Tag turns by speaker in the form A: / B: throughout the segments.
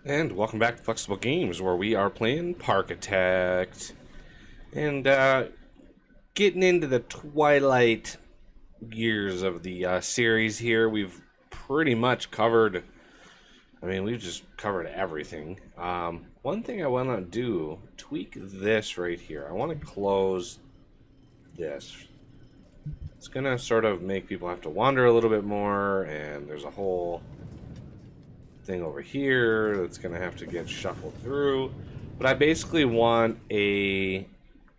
A: And welcome back to Flexible Games, where we are playing Parkitect. And getting into the twilight years of the series here. We've pretty much covered, we've just covered everything. One thing I want to do, tweak this right here. I want to close this. It's going to sort of make people have to wander a little bit more, and there's a whole thing over here that's gonna have to get shuffled through, but I basically want a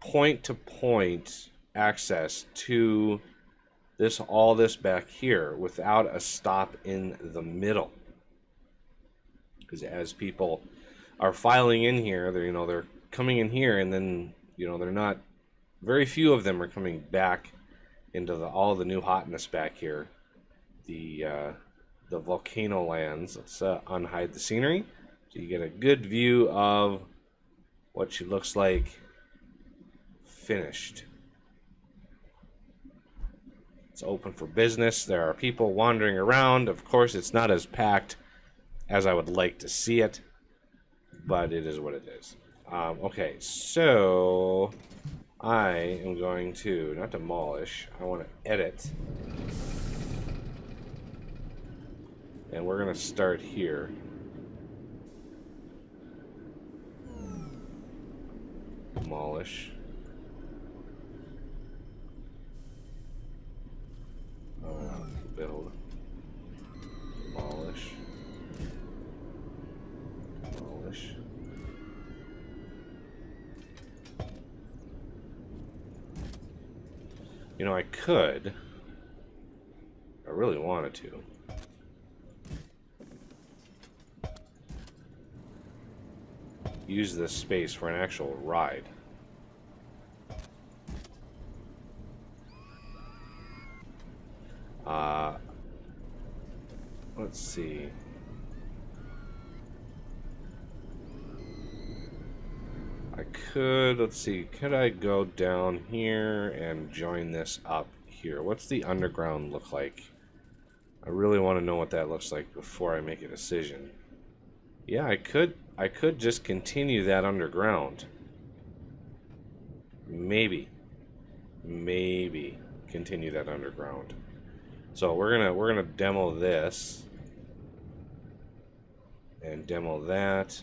A: point-to-point access to all this back here without a stop in the middle, because as people are filing in here, they're coming in here, and then they're not, very few of them are coming back into all the new hotness back here, the volcano lands. Let's unhide the scenery so you get a good view of what she looks like finished. It's open for business. There are people wandering around. Of course, it's not as packed as I would like to see it, but it is what it is. Okay, so I am going to not demolish. I want to edit. And we're going to start here. Demolish. Build. Demolish. Demolish. I could. I really wanted to. Use this space for an actual ride. Let's see. Could I go down here and join this up here? What's the underground look like? I really want to know what that looks like before I make a decision. Yeah, I could just continue that underground. Maybe continue that underground. So we're gonna demo this and demo that.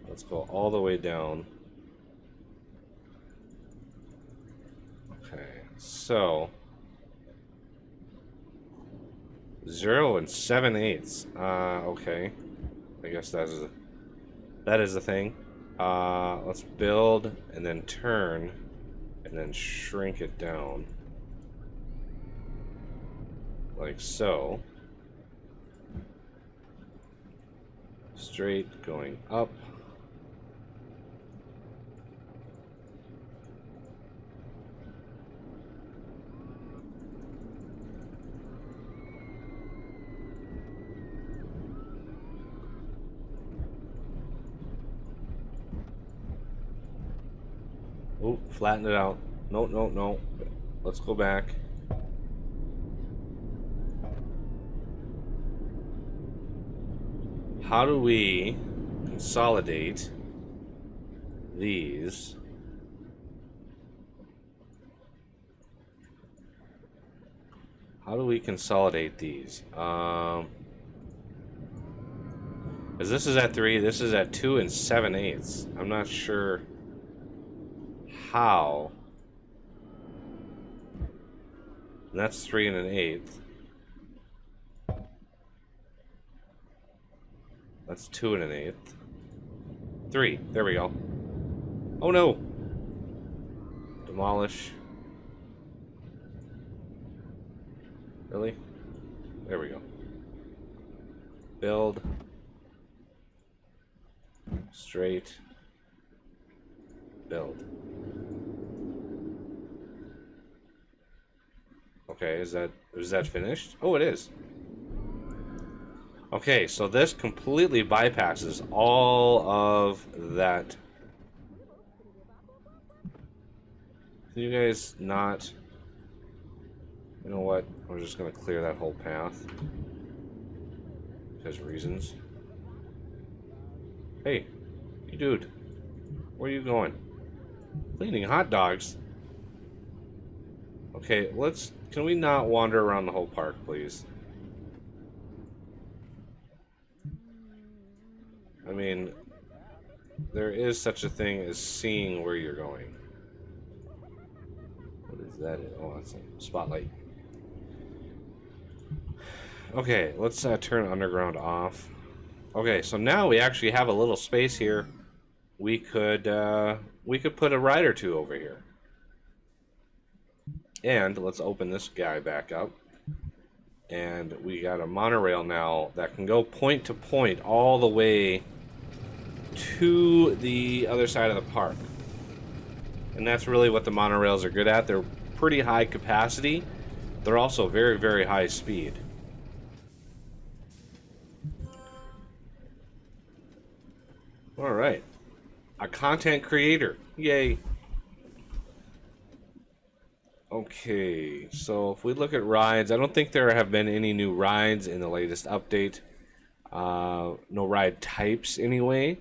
A: Let's go all the way down. Okay, so 0 7/8. Okay. I guess that is the thing. Let's build and then turn and then shrink it down. Like so. Straight going up. Oh, flatten it out. No. Let's go back. How do we consolidate these? How do we consolidate these? Because this is at 3, this is at 2 7/8. I'm not sure how. And that's 3 1/8. That's 2 1/8. 3. There we go. Oh no! Demolish. Really? There we go. Build. Straight. Build. Okay, is that finished? Oh, it is. Okay, so this completely bypasses all of that. Can you guys not? You know what? We're just gonna clear that whole path. Because reasons. Hey, you dude. Where are you going? Cleaning hot dogs? Okay, can we not wander around the whole park, please? I mean, there is such a thing as seeing where you're going. What is that? Oh, that's a spotlight. Okay, let's turn underground off. Okay, so now we actually have a little space here. We could put a ride or two over here. And let's open this guy back up. And we got a monorail now that can go point to point all the way to the other side of the park. And that's really what the monorails are good at. They're pretty high capacity. They're also very, very high speed. Alright. A content creator. Yay. Okay, so if we look at rides, I don't think there have been any new rides in the latest update. No ride types anyway.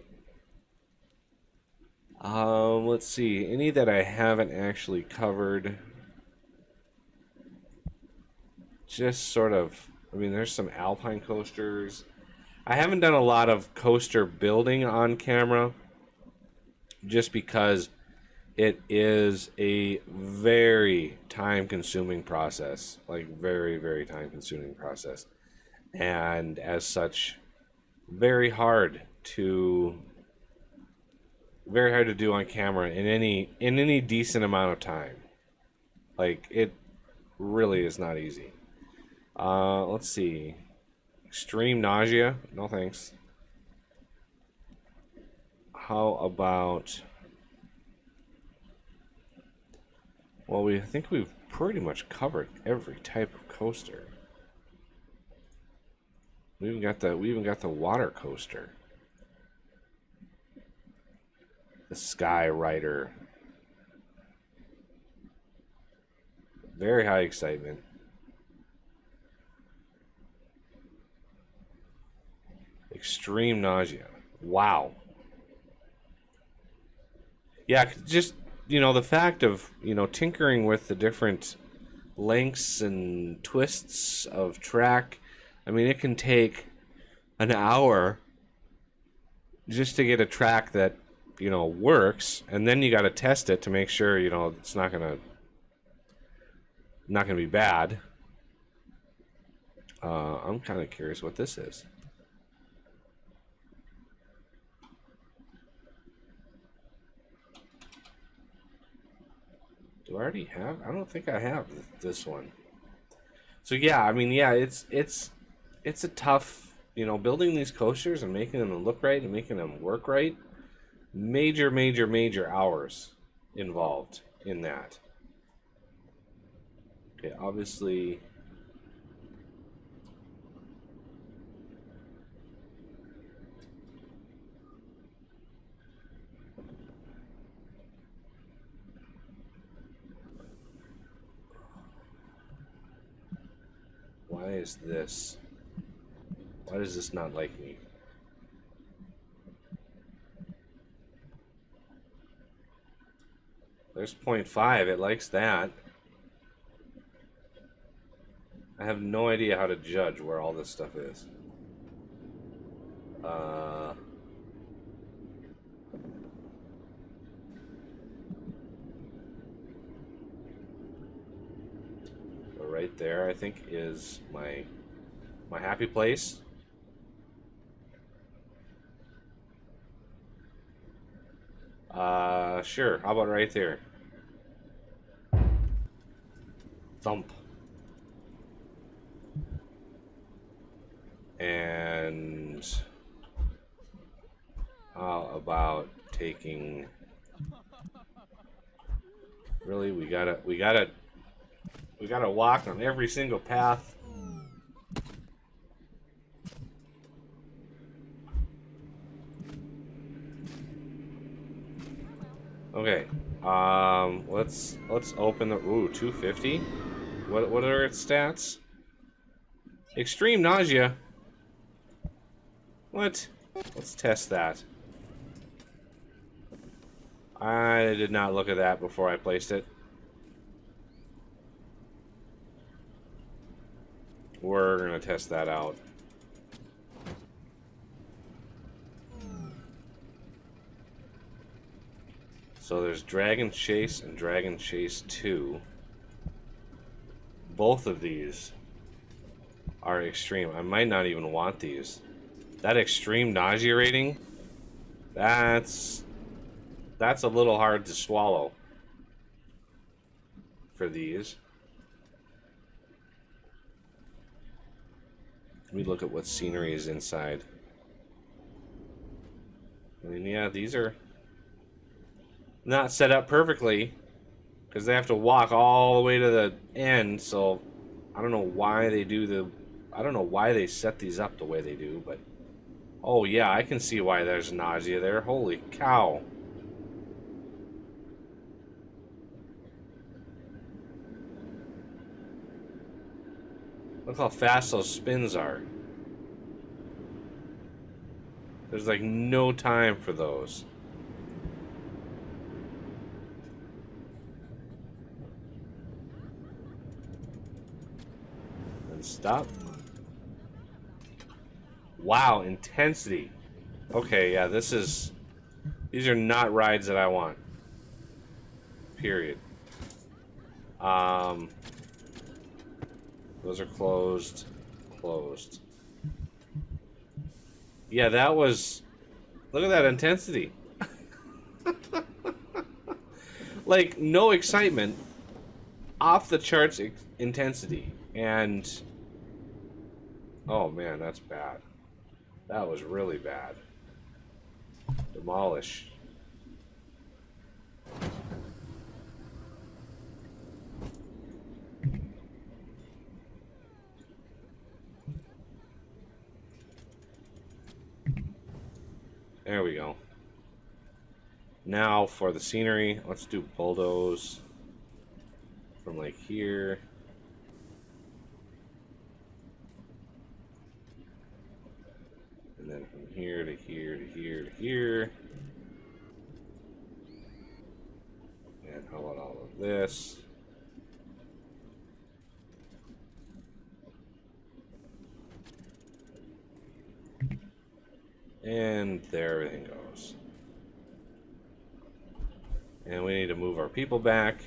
A: Let's see. Any that I haven't actually covered. Just sort of, I mean, there's some alpine coasters. I haven't done a lot of coaster building on camera, just because it is a very time-consuming process. Like, very, very time-consuming process. And as such, very hard to do on camera in any decent amount of time. Like, it really is not easy. Let's see. Extreme nausea? No thanks. How about... Well, I think we've pretty much covered every type of coaster. We even got the water coaster. The Sky Rider. Very high excitement. Extreme nausea. Wow. Yeah, just, you know, the fact of, you know, tinkering with the different lengths and twists of track. I mean, it can take an hour just to get a track that, you know, works, and then you got to test it to make sure, you know, it's not gonna be bad. I'm kind of curious what this is. Do I already have? I don't think I have this one. So yeah, I mean, yeah, it's a tough, you know, building these coasters and making them look right and making them work right. Major hours involved in that. Okay, obviously. Why is this? Why does this not like me? There's 0.5. It likes that. I have no idea how to judge where all this stuff is. Right there, I think, is my happy place. Sure. How about right there? Thump. And how about taking... Really, we gotta walk on every single path. Okay. Let's open the 250. What are its stats? Extreme nausea. What? Let's test that. I did not look at that before I placed it. We're gonna test that out. So there's Dragon Chase and Dragon Chase 2. Both of these are extreme. I might not even want these. That extreme nausea rating, that's a little hard to swallow for these. Let me look at what scenery is inside. I mean, yeah, these are not set up perfectly because they have to walk all the way to the end, so I don't know why they do the... I don't know why they set these up the way they do, but... Oh yeah, I can see why there's nausea there. Holy cow. Look how fast those spins are. There's like no time for those. And stop. Wow, intensity. Okay, yeah, these are not rides that I want. Period. Those are closed. Closed. Yeah, that was... Look at that intensity. Like, no excitement. Off the charts intensity. And... Oh, man, that's bad. That was really bad. Demolish. There we go. Now for the scenery, let's do bulldoze from like here. And then from here to here to here to here. And how about all of this? And there everything goes. And we need to move our people back.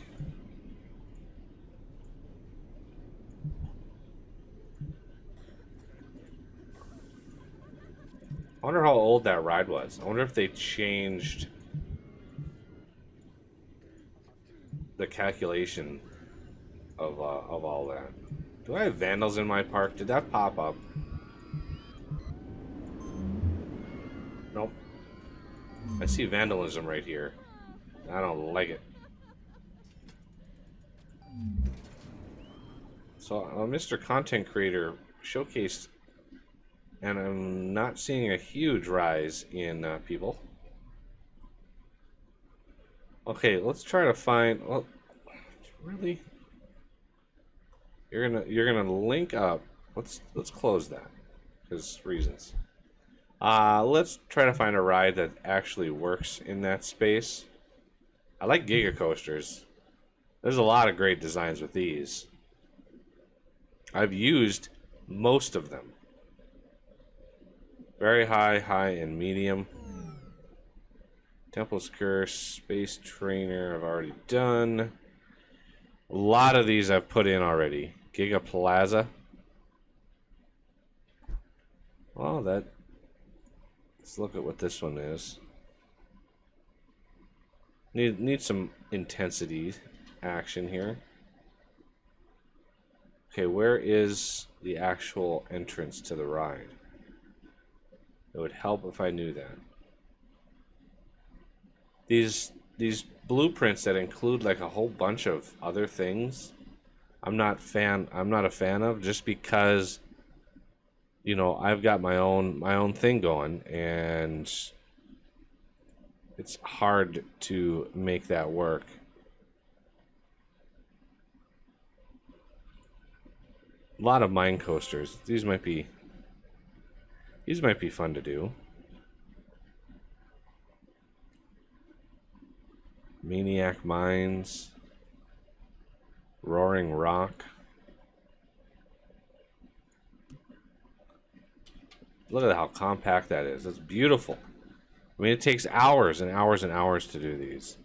A: I wonder how old that ride was. I wonder if they changed the calculation of all that. Do I have vandals in my park? Did that pop up? Nope. I see vandalism right here. I don't like it. So, Mr. Content Creator showcased, and I'm not seeing a huge rise in people. Okay, let's try to find. Well, really, you're gonna link up. Let's close that because reasons. Let's try to find a ride that actually works in that space. I like Giga Coasters. There's a lot of great designs with these. I've used most of them. Very high, high, and medium. Temple's Curse, Space Trainer, I've already done. A lot of these I've put in already. Giga Plaza. Well, let's look at what this one is. Need some intensity action here. Okay, where is the actual entrance to the ride? It would help if I knew that. These blueprints that include like a whole bunch of other things, I'm not a fan of, just because, you know, I've got my own thing going, and it's hard to make that work. A lot of mine coasters. These might be fun to do. Maniac Mines. Roaring Rock. Look at how compact that is. It's beautiful. I mean, it takes hours and hours and hours to do these.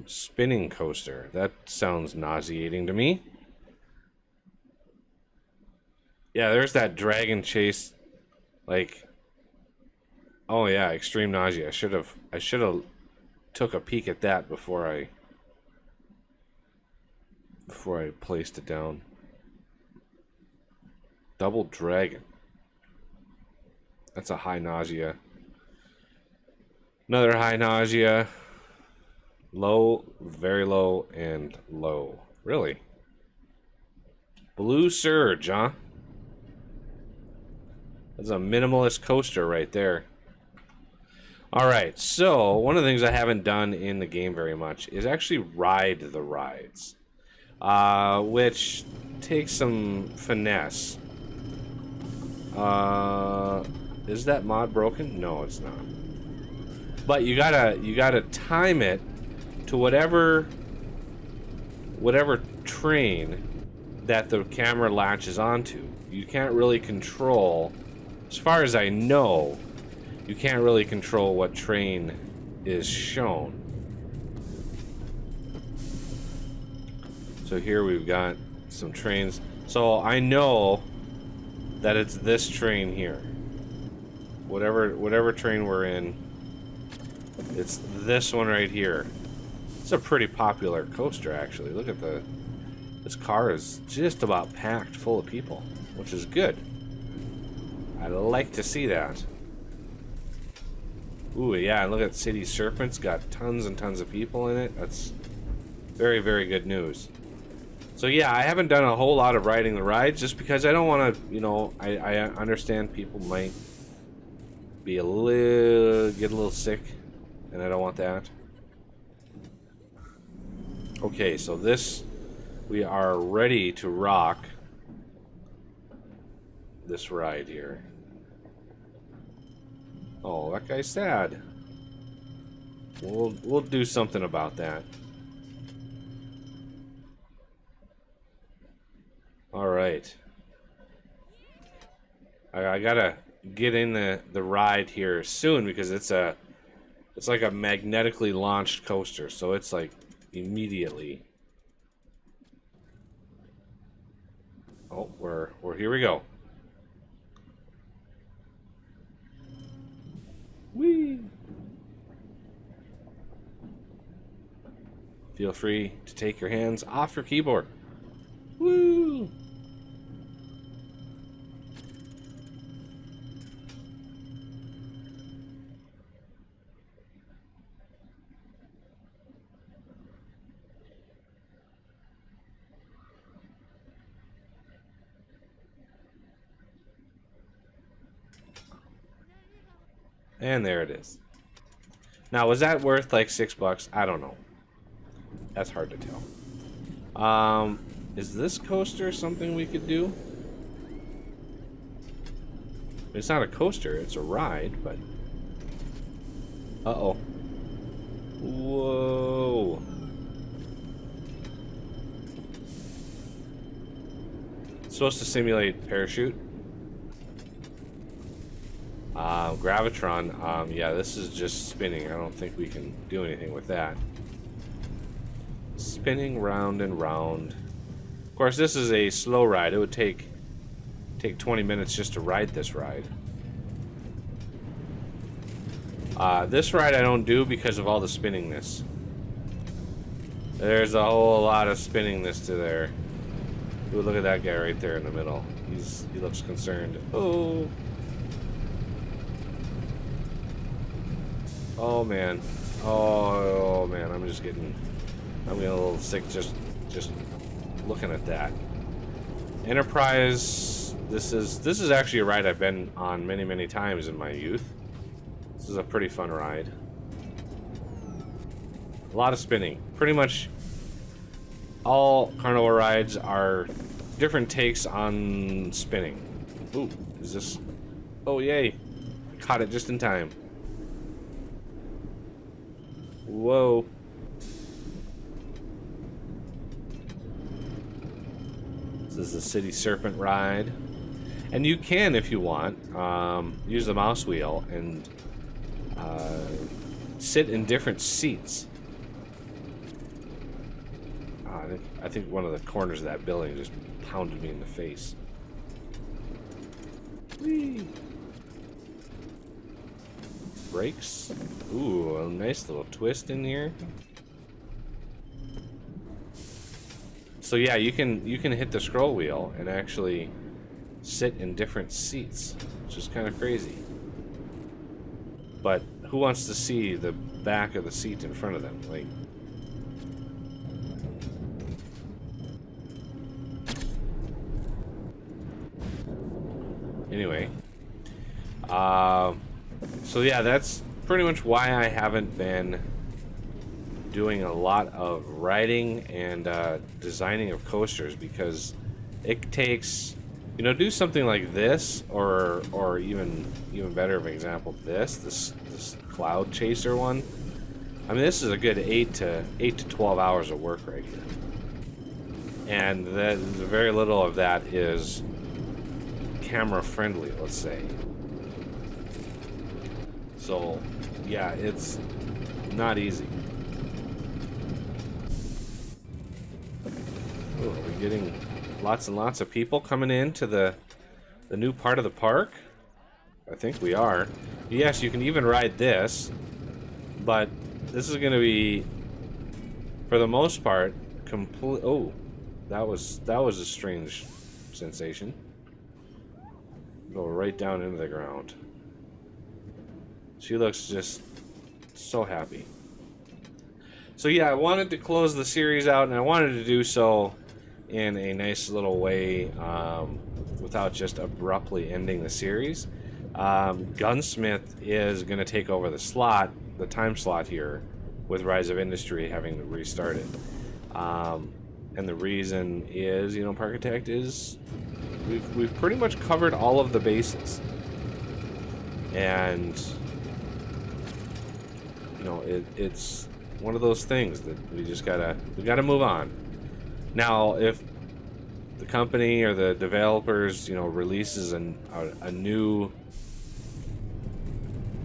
A: Spinning coaster. That sounds nauseating to me. Yeah, there's that dragon chase. Like, oh yeah, extreme nausea. I should have took a peek at that before I placed it down. Double dragon. That's a high nausea. Another high nausea. Low, very low, and low. Really? Blue Surge, huh? That's a minimalist coaster right there. Alright, so one of the things I haven't done in the game very much is actually ride the rides. Which takes some finesse. Is that mod broken? No, it's not. But you gotta time it to whatever train that the camera latches onto. You can't really control, as far as I know, you can't really control what train is shown. So here we've got some trains. So I know that it's this train here. Whatever train we're in, it's this one right here. It's a pretty popular coaster, actually. Look at this car is just about packed full of people, which is good. I like to see that. Ooh, yeah, and look at City Serpent's got tons and tons of people in it. That's very, very good news. So yeah, I haven't done a whole lot of riding the rides just because I don't want to, you know, I understand people might be get a little sick, and I don't want that. Okay, so we are ready to rock this ride here. Oh, that guy's sad. We'll do something about that. All right. I gotta get in the ride here soon because it's like a magnetically launched coaster, so it's like immediately. Oh, we're here we go. Whee! Feel free to take your hands off your keyboard. Woo! And there it is. Now, was that worth like $6? I don't know. That's hard to tell. Is this coaster something we could do? It's not a coaster, it's a ride, but... Uh-oh. Whoa. It's supposed to simulate parachute. Gravitron, yeah, this is just spinning. I don't think we can do anything with that. Spinning round and round. Of course, this is a slow ride. It would take 20 minutes just to ride this ride. This ride I don't do because of all the spinningness. There's a whole lot of spinningness to there. Ooh, look at that guy right there in the middle. He looks concerned. Oh. Oh man. Oh man, I'm getting a little sick just looking at that. Enterprise, this is actually a ride I've been on many times in my youth. This is a pretty fun ride. A lot of spinning. Pretty much all carnival rides are different takes on spinning. Ooh, is this... Oh, yay. Caught it just in time. Whoa. This is the City Serpent ride. And you can, if you want, use the mouse wheel and sit in different seats. I think one of the corners of that building just pounded me in the face. Whee! Brakes. Ooh, a nice little twist in here. So yeah, you can hit the scroll wheel and actually sit in different seats, which is kind of crazy. But who wants to see the back of the seat in front of them? Like, anyway, so yeah, that's pretty much why I haven't been doing a lot of writing and designing of coasters, because it takes, you know, do something like this, or even better of an example, this cloud chaser one. I mean, this is a good 8 to 12 hours of work right here, and the very little of that is camera friendly, let's say. So yeah, it's not easy. Ooh, are we getting lots and lots of people coming into the new part of the park? I think we are. Yes, you can even ride this, but this is going to be, for the most part, complete. Oh, that was a strange sensation. Go right down into the ground. She looks just so happy. So yeah, I wanted to close the series out, and I wanted to do so in a nice little way, without just abruptly ending the series. Gunsmith is going to take over the time slot here, with Rise of Industry having restarted. And the reason is, you know, Parkitect is, we've pretty much covered all of the bases, and you know, it's one of those things that we gotta move on. Now, if the company or the developers, you know, releases a new,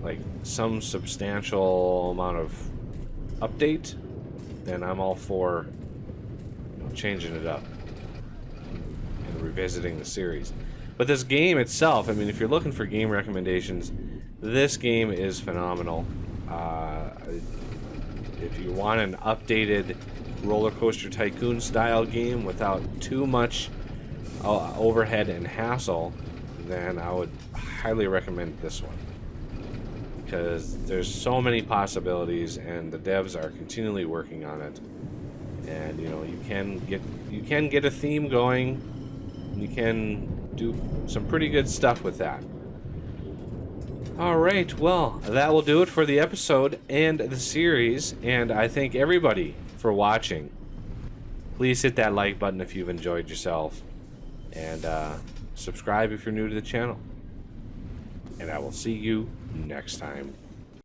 A: like, some substantial amount of update, then I'm all for, you know, changing it up and revisiting the series. But this game itself, I mean, if you're looking for game recommendations, this game is phenomenal. If you want an updated Rollercoaster Tycoon style game without too much overhead and hassle, then I would highly recommend this one, because there's so many possibilities, and the devs are continually working on it. And you know, you can get a theme going, and you can do some pretty good stuff with that. Alright, well, that will do it for the episode and the series, and I thank everybody for watching. Please hit that like button if you've enjoyed yourself, and subscribe if you're new to the channel. And I will see you next time.